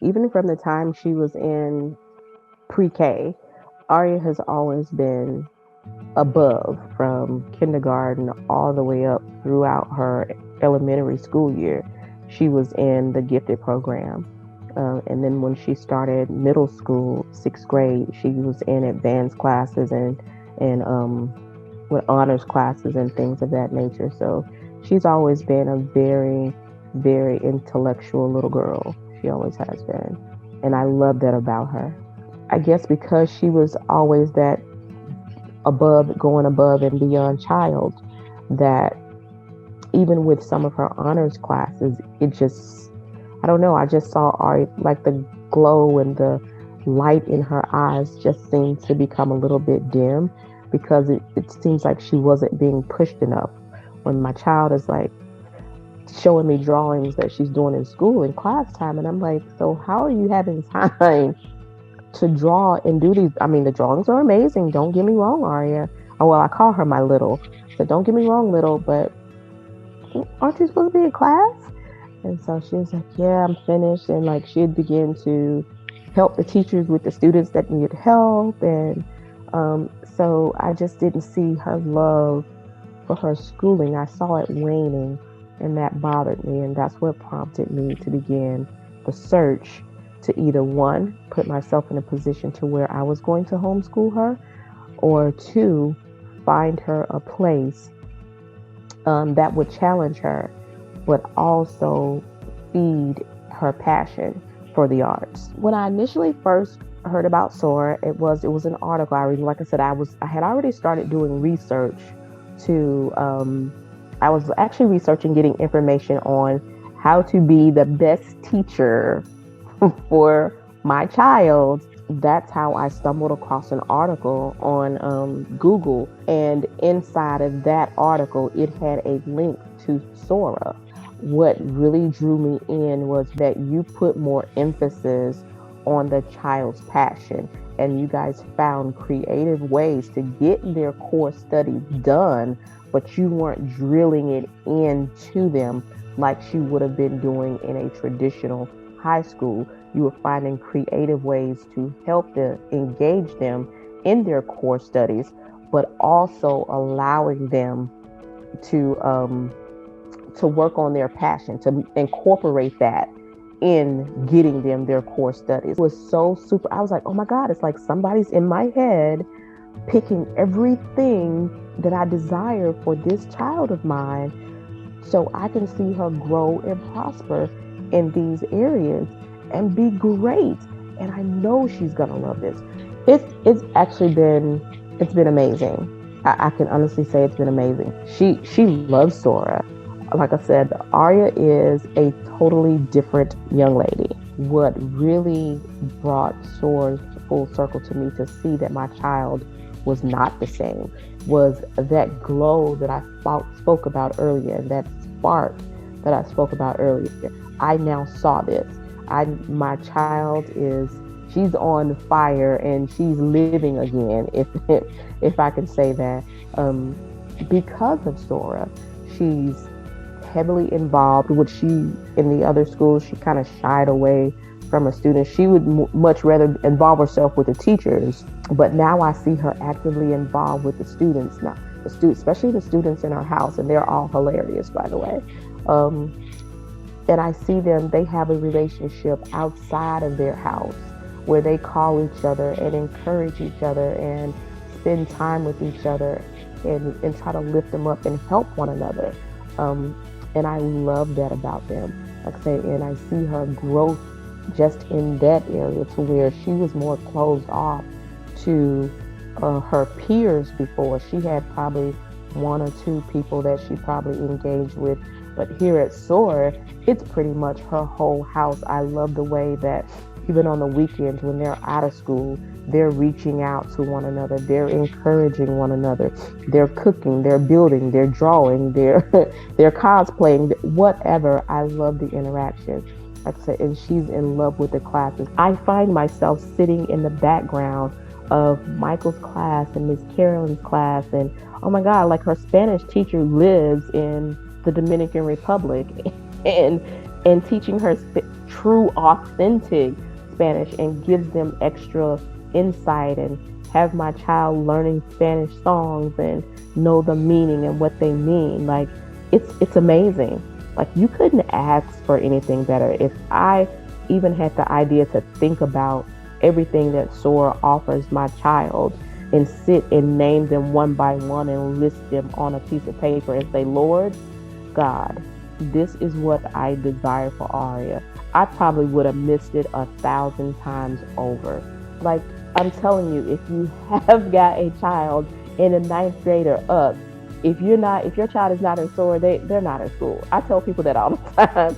even from the time she was in pre-K, Aria has always been above from kindergarten all the way up throughout her elementary school year. She was in the gifted program. And then when she started middle school, sixth grade, she was in advanced classes and with honors classes and things of that nature. So she's always been a very, very intellectual little girl. She always has been. And I love that about her. I guess because she was always that going above and beyond child, that even with some of her honors classes, it just, I don't know, I just saw Ari, like the glow and the light in her eyes just seemed to become a little bit dim because it seems like she wasn't being pushed enough. When my child is like showing me drawings that she's doing in school in class time, and I'm like, so how are you having time to draw and do these? I mean, the drawings are amazing. Don't get me wrong, Aria. Oh, well, I call her my little. So don't get me wrong, little, but aren't you supposed to be in class? And so she was like, yeah, I'm finished. And like she'd begin to help the teachers with the students that needed help. And so I just didn't see her love for her schooling. I saw it waning, and that bothered me. And that's what prompted me to begin the search to either one, put myself in a position to where I was going to homeschool her, or two, find her a place that would challenge her, but also feed her passion for the arts. When I initially first heard about Sora, it was an article I read. Like I said, I had already started doing research to. I was actually researching, getting information on how to be the best teacher for my child. That's how I stumbled across an article on Google, and inside of that article, it had a link to Sora. What really drew me in was that you put more emphasis on the child's passion, and you guys found creative ways to get their core studies done, but you weren't drilling it into them like she would have been doing in a traditional high school. You were finding creative ways to help them, engage them in their core studies, but also allowing them to work on their passion, to incorporate that in getting them their core studies. It was so super. I was like, oh my God, it's like somebody's in my head picking everything that I desire for this child of mine so I can see her grow and prosper in these areas and be great. And I know she's gonna love this. It's actually been amazing. I can honestly say it's been amazing. She loves Sora. Like I said, Arya is a totally different young lady. What really brought Sora's full circle to me to see that my child was not the same was that glow that I spoke about earlier, and that spark that I spoke about earlier. I now saw this. My child she's on fire and she's living again, if I can say that, because of Sora. She's heavily involved, which she, in the other schools, she kind of shied away from her students. She would much rather involve herself with the teachers, but now I see her actively involved with the students now, especially the students in our house, and they're all hilarious, by the way. And I see them, they have a relationship outside of their house where they call each other and encourage each other and spend time with each other and try to lift them up and help one another. And I love that about them. Like I say, and I see her growth just in that area, to where she was more closed off to her peers before. She had probably one or two people that she probably engaged with. But here at Sora, it's pretty much her whole house. I love the way that even on the weekends when they're out of school, they're reaching out to one another. They're encouraging one another. They're cooking, they're building, they're drawing, they're cosplaying, whatever. I love the interaction. Like I said, and she's in love with the classes. I find myself sitting in the background of Michael's class and Miss Carolyn's class. And oh my God, like her Spanish teacher lives in the Dominican Republic. And and teaching her true, authentic Spanish, and gives them extra insight, and have my child learning Spanish songs and know the meaning and what they mean. Like, it's amazing. Like, you couldn't ask for anything better. If I even had the idea to think about everything that Sora offers my child and sit and name them one by one and list them on a piece of paper and say, Lord God, this is what I desire for Aria, I probably would have missed it 1,000 times over. Like, I'm telling you, if you have got a child in the ninth grade or up, if your child is not in Sora, they're not in school. I tell people that all the time.